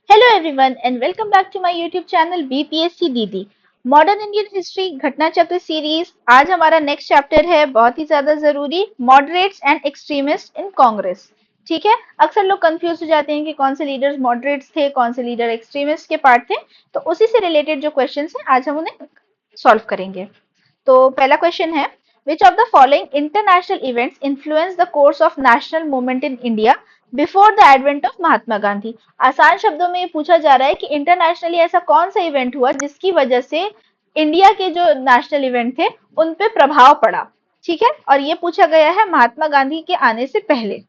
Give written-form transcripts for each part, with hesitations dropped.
Hello everyone and welcome back to my YouTube channel BPSC दीदी। Modern Indian history Ghatna Chakra series. आज हमारा next chapter है बहुत ही ज्यादा जरूरी, मॉडरेट्स एंड एक्सट्रीमिस्ट इन कांग्रेस। ठीक है, अक्सर लोग कंफ्यूज हो जाते हैं कि कौन से लीडर्स मॉडरेट्स थे, कौन से लीडर एक्सट्रीमिस्ट के पार्ट थे। तो उसी से रिलेटेड जो क्वेश्चंस हैं आज हम उन्हें सॉल्व करेंगे। तो पहला क्वेश्चन है, which of the following international events influence the course of national movement in India before the advent of Mahatma Gandhi. आसान शब्दों में ये पूछा जा रहा है कि इंटरनेशनली ऐसा कौन सा इवेंट हुआ जिसकी वजह से इंडिया के जो नेशनल इवेंट थे उन पे प्रभाव पड़ा। ठीक है, और ये पूछा गया है महात्मा गांधी के आने से पहले।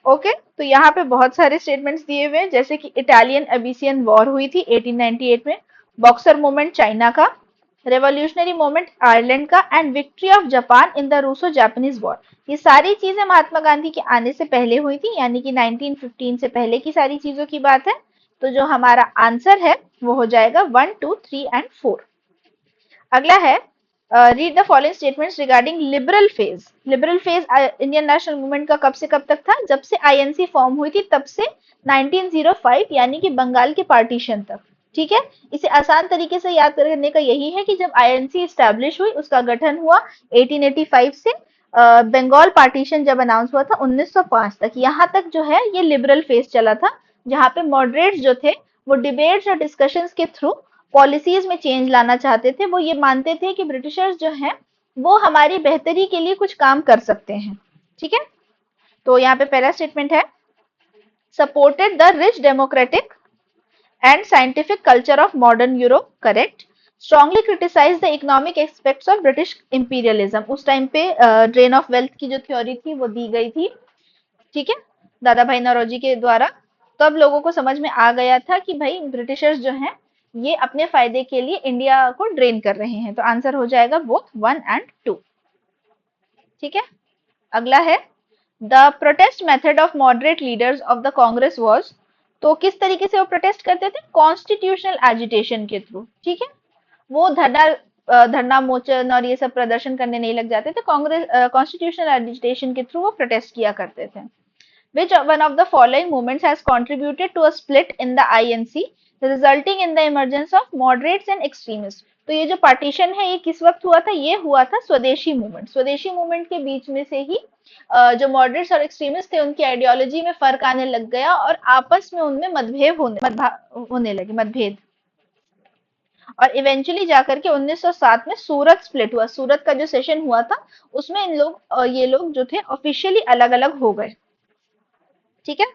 ओके, तो यहाँ पे बहुत सारे स्टेटमेंट्स दिए हुए हैं, जैसे कि इटालियन अबिसियन वॉर हुई थी 1898 में, बॉक्सर मूवमेंट चाइना का, रेवोल्यूशनरी मूवमेंट आयरलैंड का and victory of Japan in the Russo Japanese war. ये सारी चीजें महात्मा गांधी के आने से पहले हुई थी, यानी कि 1915 से पहले की सारी चीजों की बात है। तो जो हमारा आंसर है वो हो जाएगा 1, 2, 3 एंड 4। अगला है, read the following statements regarding liberal phase. Liberal phase Indian national movement का कब से कब तक था? जब से आईएनसी फॉर्म हुई थी तब से 1905 यानी कि बंगाल के पार्टीशन तक। ठीक है, इसे आसान तरीके से याद करने का यही है कि जब आईएनसी स्टैब्लिश हुई, उसका गठन हुआ 1885 से, बंगाल पार्टीशन जब अनाउंस हुआ था 1905 तक, यहाँ तक जो है ये लिबरल फेज चला था, जहाँ पे मॉडरेट्स जो थे वो डिबेट्स और डिस्कशंस के थ्रू पॉलिसीज में चेंज लाना चाहते थे। वो ये मानते थे कि ब्रिटिशर्स जो हैं वो हमारी बेहतरी के लिए कुछ काम कर सकते हैं। ठीक है, तो यहाँ पे पहला स्टेटमेंट है, supported the rich democratic and scientific culture of modern Europe, correct. Strongly criticize the economic aspects of British imperialism. उस टाइम पे ड्रेन ऑफ वेल्थ की जो थ्योरी थी वो दी गई थी। ठीक है, दादा भाई नौरोजी के द्वारा। तब लोगों को समझ में आ गया था कि भाई ब्रिटिशर्स जो हैं ये अपने फायदे के लिए इंडिया को ड्रेन कर रहे हैं। तो आंसर हो जाएगा बोथ 1 एंड 2। ठीक है, अगला है, the protest method of moderate leaders of the Congress was. तो किस तरीके से वो प्रोटेस्ट करते थे? कॉन्स्टिट्यूशनल एजिटेशन के थ्रू। ठीक है, वो धरना मोचन और ये सब प्रदर्शन करने नहीं लग जाते थे, कांग्रेस कॉन्स्टिट्यूशनल एजिटेशन के थ्रू वो प्रोटेस्ट किया करते थे। Which one of the following movements has contributed to a split in the INC, resulting in the emergence of moderates and extremists? तो ये जो पार्टीशन है ये किस वक्त हुआ था? ये हुआ था स्वदेशी मूवमेंट। स्वदेशी मूवमेंट के बीच में से ही जो मॉडरेट्स और एक्सट्रीमिस्ट थे उनकी आइडियोलॉजी में फर्क आने लग गया और आपस में उनमें होने लगे मतभेद। और इवेंचुअली जाकर के 1907 में सूरत स्प्लिट हुआ। सूरत का जो सेशन हुआ था उसमें ये लोग जो थे ऑफिशियली अलग अलग हो गए। ठीक है,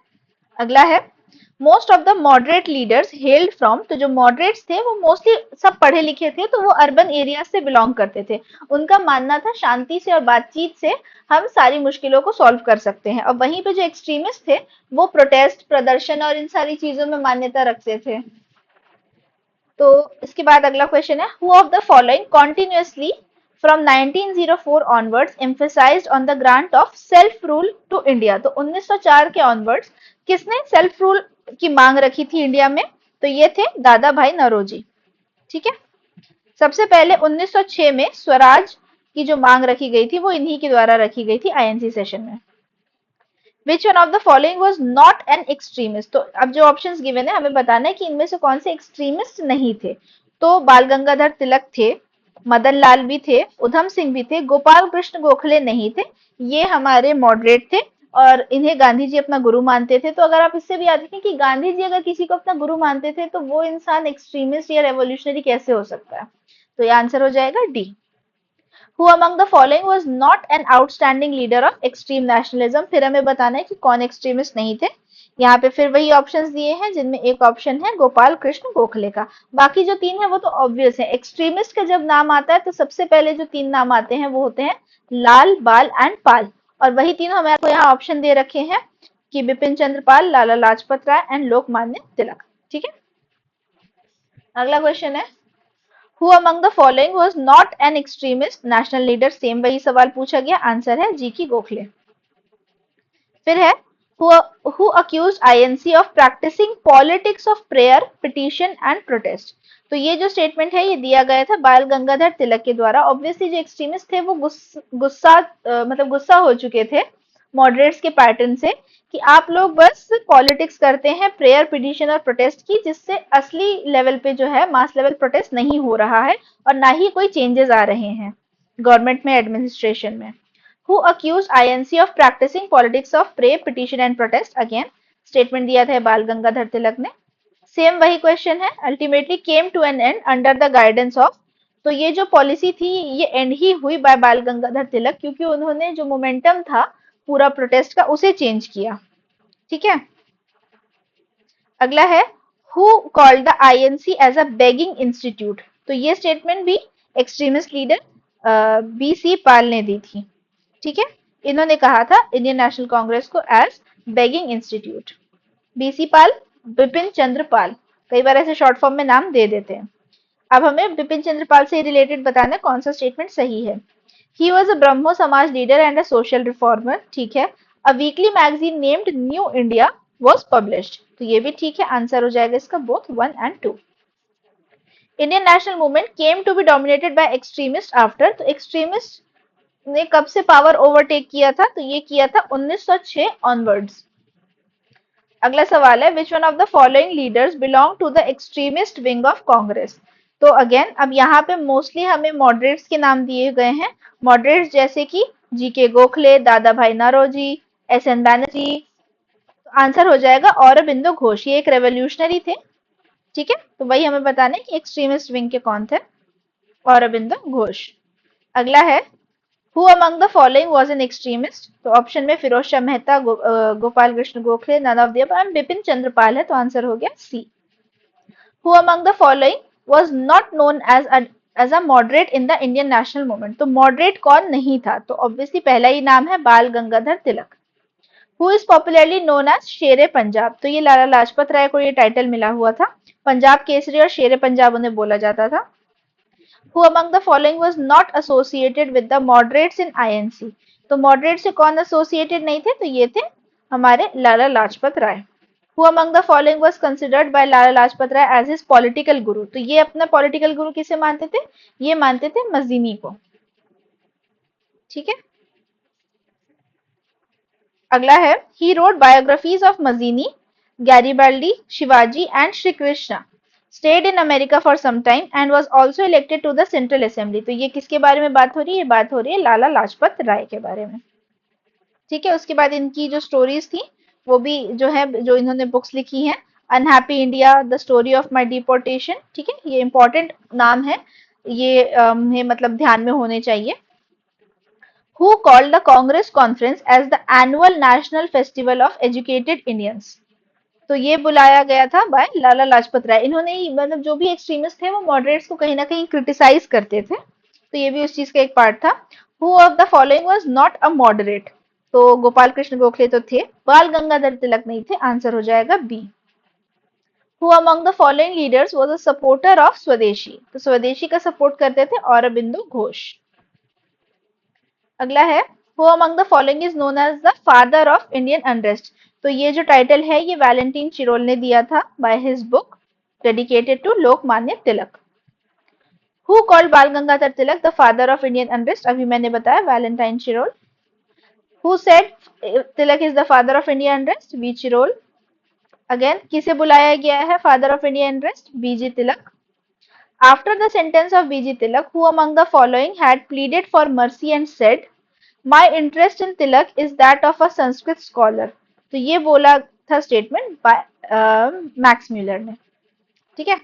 अगला है, most of the moderate leaders held from. तो जो मॉडरेट्स थे वो मोस्टली सब पढ़े लिखे थे, तो वो अर्बन एरिया से बिलोंग करते थे। उनका मानना था शांति से और बातचीत से हम सारी मुश्किलों को सॉल्व कर सकते हैं। और वहीं पे जो एक्सट्रीमिस्ट थे वो प्रोटेस्ट, प्रदर्शन और इन सारी चीजों में मान्यता रखते थे। तो इसके बाद अगला क्वेश्चन है, who of the following continuously from 1904 onwards emphasized on the grant of self rule to India. तो 1904 के ऑनवर्ड्स किसने सेल्फ रूल की मांग रखी थी इंडिया में? तो ये थे दादा भाई नौरोजी। ठीक है, सबसे पहले 1906 में स्वराज की जो मांग रखी गई थी वो इन्हीं के द्वारा रखी गई थी आईएनसी सेशन में। विच one of the following was not an extremist. तो अब जो ऑप्शंस गिवन है हमें बताना है कि इनमें से कौन से एक्सट्रीमिस्ट नहीं थे। तो बाल गंगाधर तिलक थे, मदन लाल भी थे, उधम सिंह भी थे, गोपाल कृष्ण गोखले नहीं थे। ये हमारे मॉडरेट थे और इन्हें गांधी जी अपना गुरु मानते थे। तो अगर आप इससे भी याद रखें कि गांधी जी अगर किसी को अपना गुरु मानते थे तो वो इंसान एक्सट्रीमिस्ट या रेवोल्यूशनरी कैसे हो सकता है? तो ये आंसर हो जाएगा D. Who among the following was not an outstanding leader of extreme nationalism? फिर हमें बताना है कि कौन एक्सट्रीमिस्ट नहीं थे। यहाँ पे फिर वही ऑप्शंस दिए हैं जिनमें एक ऑप्शन है गोपाल कृष्ण गोखले का। बाकी जो तीन है वो तो ऑब्वियस है। एक्सट्रीमिस्ट का जब नाम आता है तो सबसे पहले जो तीन नाम आते हैं वो होते हैं लाल, बाल एंड पाल। और वही तीनों हमें आपको यहाँ ऑप्शन दे रखे हैं कि बिपिन चंद्र पाल, लाला लाजपत राय एंड लोकमान्य तिलक। ठीक है, अगला क्वेश्चन है, Who among the following was not an extremist national leader? Same वही सवाल पूछा गया, आंसर है जी की गोखले। फिर है, who accused INC of practicing politics of prayer, petition and protest? तो ये जो स्टेटमेंट है ये दिया गया था बाल गंगाधर तिलक के द्वारा। ऑब्वियसली जो एक्सट्रीमिस्ट थे वो गुस्सा हो चुके थे। मॉडरेट्स के पैटर्न से कि आप लोग बस पॉलिटिक्स करते हैं प्रेयर पिटिशन और प्रोटेस्ट की, जिससे असली लेवल पे जो है मास लेवल प्रोटेस्ट नहीं हो रहा है और ना ही कोई चेंजेस आ रहे हैं गवर्नमेंट में, एडमिनिस्ट्रेशन में। Who accuse INC of practicing politics of prayer petition and protest, again statement दिया था बाल गंगाधर तिलक ने। सेम वही क्वेश्चन है, ultimately came to an end under the guidance of. तो ये जो पॉलिसी थी ये एंड ही हुई बाय बाल गंगाधर तिलक, क्योंकि उन्होंने जो मोमेंटम था पूरा प्रोटेस्ट का उसे चेंज किया। ठीक है, अगला है who called the INC as a begging institute. तो ये स्टेटमेंट भी एक्सट्रीमिस्ट लीडर बीसी पाल ने दी थी। ठीक है, इन्होंने कहा था इंडियन नेशनल कांग्रेस को एज बेगिंग इंस्टीट्यूट। बीसी पाल, बिपिन चंद्र पाल, कई बार ऐसे शॉर्ट फॉर्म में नाम दे देते हैं। अब हमें बिपिन चंद्र पाल से रिलेटेड बताना कौन सा स्टेटमेंट सही है। He was a Brahmo Samaj leader and a social reformer. ठीक है, a weekly magazine named New India was published. तो ये भी ठीक है, आंसर हो जाएगा इसका both 1 and 2। Indian national Movement came to be dominated by extremist after. तो एक्सट्रीमिस्ट ने कब से पावर ओवरटेक किया था, तो ये किया था 1906 ऑनवर्ड्स। अगला सवाल है which one of the following leaders belong to the extremist wing of Congress. तो अगेन अब यहाँ पे मोस्टली हमें मॉडरेट्स के नाम दिए गए हैं। मॉडरेट्स जैसे कि जी के गोखले, दादा भाई नौरोजी, एस एन बैनर्जी। तो आंसर हो जाएगा औरबिंदो घोष, ये एक रेवोल्यूशनरी थे। ठीक है, तो वही हमें बताना है कि एक्सट्रीमिस्ट विंग के कौन थे, औरबिंदो घोष। अगला है who among the following was an extremist. तो ऑप्शन में Firoz Shah Mehta, Gopal Krishna Gokhale, none of the above and Bipin Chandra Pal है, तो आंसर हो गया C. Who among the following was not known as a moderate in the Indian national movement. तो मॉडरेट कौन नहीं था, तो ऑब्वियसली पहला ही नाम है Bal Gangadhar Tilak. Who is popularly known as Sher-e Punjab. तो ये लाला लाजपत राय को ये टाइटल मिला हुआ था, पंजाब केसरी और शेरे पंजाब उन्हें बोला जाता था। Who among the following was not associated with the moderates in INC? तो मॉडरेट से कौन एसोसिएटेड नहीं थे, तो ये थे हमारे Lala Lajpat Rai. Who among the following was considered by Lala Lajpat Rai as his political guru? तो ये अपना पॉलिटिकल गुरु किसे मानते थे, ये मानते थे मजीनी को। ठीक है, अगला है he read biographies of Mazzini, Garibaldi, Shivaji and Shri Krishna, stayed in America for some time and was also elected to the Central Assembly। तो ये किसके बारे में बात हो रही है, ये बात हो रही है लाला लाजपत राय के बारे में। ठीक है, उसके बाद इनकी जो स्टोरीज थी वो भी जो है, जो इन्होंने बुक्स लिखी हैं, unhappy India, the story of my deportation. ठीक है, ये इंपॉर्टेंट नाम है, ये मतलब ध्यान में होने चाहिए। Who called the Congress Conference as the annual national festival of educated Indians? तो ये बुलाया गया था बाय लाला लाजपत राय। इन्होंने ही मतलब जो भी एक्सट्रीमिस्ट थे वो मॉडरेट्स को कहीं ना कहीं क्रिटिसाइज करते थे, तो ये भी उस चीज का एक पार्ट था। Who of the following was not a moderate. तो गोपाल कृष्ण गोखले तो थे, बाल गंगाधर तिलक नहीं थे, आंसर हो जाएगा B. Who among the following leaders was a supporter of swadeshi. तो स्वदेशी का सपोर्ट करते थे औरबिंदो घोष। अगला है who among the following is known as the father of Indian unrest. तो ये जो टाइटल है ये वैलेंटाइन चिरोल ने दिया था by his book dedicated to Lokmanya Tilak. Who called Bal Gangadhar Tilak the father of Indian unrest, अभी मैंने बताया Valentine Chirol. Who said Tilak is the father of Indian unrest, V Chirol. Again किसे बुलाया गया है father of Indian unrest, BG Tilak. After the sentence of BG Tilak who among the following had pleaded for mercy and said my interest in Tilak is that of a Sanskrit scholar. तो ये बोला था statement by max Muller ने। ठीक है,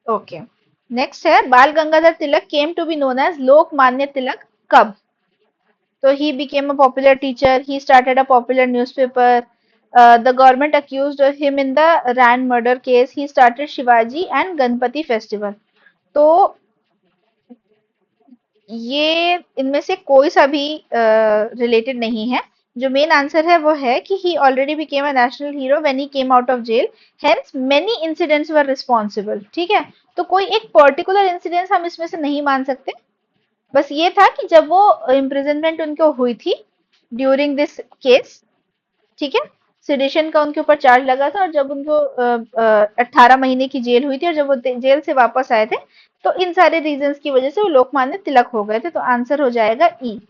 okay, next है Bal Gangadhar Tilak came to be known as Lokmanya Tilak कब। तो he became a popular teacher, he started a popular newspaper, the government accused him in the Rand murder case, he started Shivaji and Ganpati festival. तो ये इनमें से कोई सा भी रिलेटेड नहीं है। जो मेन आंसर है वो है कि he already became a national hero when he came out of jail, hence many incidents were responsible. ठीक है, तो कोई एक पर्टिकुलर इंसिडेंस हम इसमें से नहीं मान सकते, बस ये था कि जब वो इम्प्रिजनमेंट उनको हुई थी ड्यूरिंग दिस केस, ठीक है, सेडिशन का उनके ऊपर चार्ज लगा था और जब उनको 18 महीने की जेल हुई थी और जब वो जेल से वापस आए थे तो इन सारे रीजंस की वजह से वो लोकमान्य तिलक हो गए थे, तो आंसर हो जाएगा ई।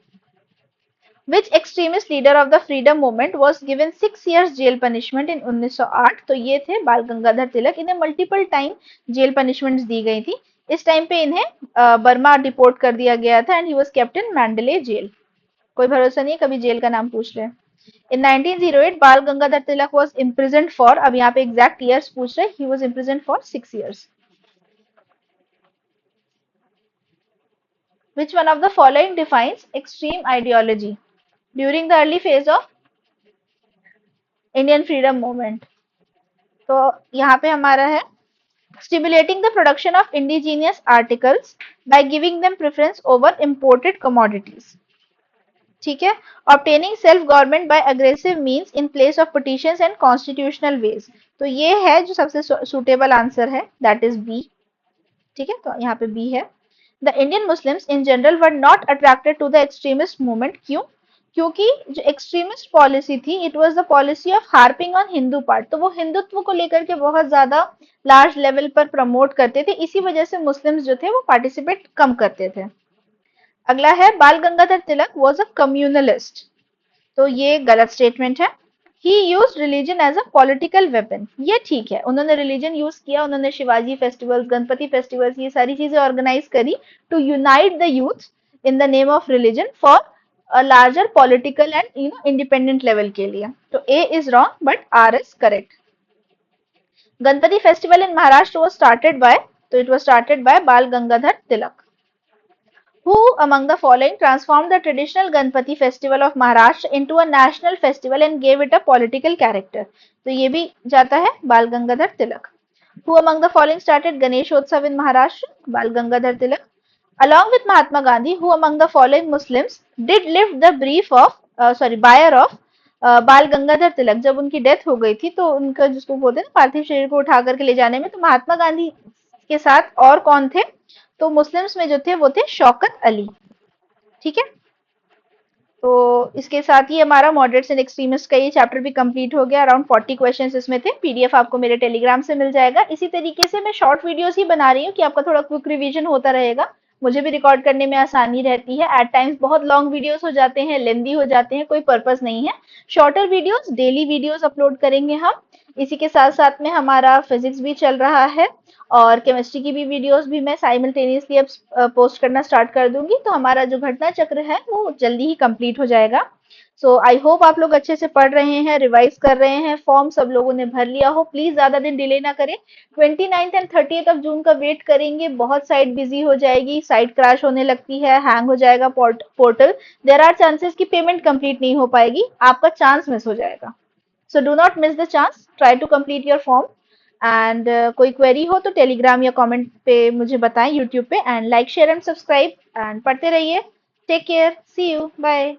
Which extremist leader of the freedom movement was given 6 years jail punishment in 1908? तो ये थे बाल गंगाधर तिलक। इन्हें मल्टीपल टाइम जेल पनिशमेंट दी गई थी। इस टाइम पे इन्हें बर्मा डिपोर्ट कर दिया गया था and he was kept in Mandalay jail. कोई भरोसा नहीं है, कभी जेल का नाम पूछ रहे हैं। इन 1908 बाल गंगाधर तिलक वाज इम्प्रिजन्ड फॉर, अब यहाँ पे एग्जैक्ट ईयर्स पूछ रहे हैं, he was imprisoned for 6 years। Which one of the following defines extreme ideology during the early phase of Indian freedom movement? तो यहाँ पे हमारा है stimulating the production of indigenous articles by giving them preference over imported commodities। ठीक है। obtaining self government by aggressive means in place of petitions and constitutional ways। तो ये है जो सबसे सुटेबल आंसर है, दैट इज बी। ठीक है, तो यहाँ पे बी है। The Indian Muslims in general were not attracted to the extremist movement, क्यों? क्योंकि जो एक्सट्रीमिस्ट पॉलिसी थी, it was the policy of harping on Hindu part, तो वो हिंदुत्व को लेकर के बहुत ज्यादा लार्ज लेवल पर प्रमोट करते थे, इसी वजह से मुस्लिम्स जो थे वो पार्टिसिपेट कम करते थे। अगला है Bal Gangadhar Tilak was a communalist, तो ये गलत स्टेटमेंट है। He use religion as a political weapon, ये ठीक है, उन्होंने रिलीजन यूज किया, उन्होंने शिवाजी फेस्टिवल्स, गणपति फेस्टिवल्स, ये सारी चीजें ऑर्गेनाइज करी to unite the youth in the name of religion for a larger political and independent level के लिए। तो A is wrong but R is correct. Ganpati festival in Maharashtra was started by, तो it was started by बाल गंगाधर तिलक। Who among the following transformed the traditional Ganpati festival of Maharashtra into a national festival and gave it a political character? तो ये भी जाता है बाल गंगाधर तिलक। Who among the following started Ganeshotsav in Maharashtra? बाल गंगाधर तिलक। Along with Mahatma Gandhi, who among the following Muslims did lift the brief of bier of बाल गंगाधर तिलक? जब उनकी death हो गई थी तो उनका जिसको बोलते हैं ना पार्थिव शरीर को उठा करके ले जाने में, तो महात्मा गांधी के साथ और कौन थे? तो मुस्लिम्स में जो थे वो थे शौकत अली। ठीक है, तो इसके साथ ही हमारा मॉडरेट्स एंड एक्सट्रीमिस्ट का ये चैप्टर भी कंप्लीट हो गया। अराउंड 40 क्वेश्चंस इसमें थे। पीडीएफ आपको मेरे टेलीग्राम से मिल जाएगा। इसी तरीके से मैं शॉर्ट वीडियोस ही बना रही हूँ कि आपका थोड़ा क्विक रिवीजन होता रहेगा, मुझे भी रिकॉर्ड करने में आसानी रहती है। एट टाइम्स बहुत लॉन्ग वीडियोस हो जाते हैं, लेंदी हो जाते हैं, कोई पर्पस नहीं है। Shorter videos, daily videos upload करेंगे हम। इसी के साथ साथ में हमारा फिजिक्स भी चल रहा है और केमिस्ट्री की भी वीडियोस भी मैं साइमल्टेनियसली अब पोस्ट करना स्टार्ट कर दूंगी, तो हमारा जो घटना चक्र है वो जल्दी ही कंप्लीट हो जाएगा। सो आई होप आप लोग अच्छे से पढ़ रहे हैं, रिवाइज कर रहे हैं, फॉर्म सब लोगों ने भर लिया हो। प्लीज ज्यादा दिन डिले ना करें, 29 एंड 30 ऑफ जून का वेट करेंगे। बहुत साइट बिजी हो जाएगी, साइट क्रैश होने लगती है, हैंग हो जाएगा पोर्टल, देयर आर चांसेस कि पेमेंट कंप्लीट नहीं हो पाएगी, आपका चांस मिस हो जाएगा। So do not miss the chance, try to complete your form. And कोई क्वेरी हो तो टेलीग्राम या कमेंट पे मुझे बताएं यूट्यूब पे। And like share and subscribe and पढ़ते रहिए। Take care, see you, bye.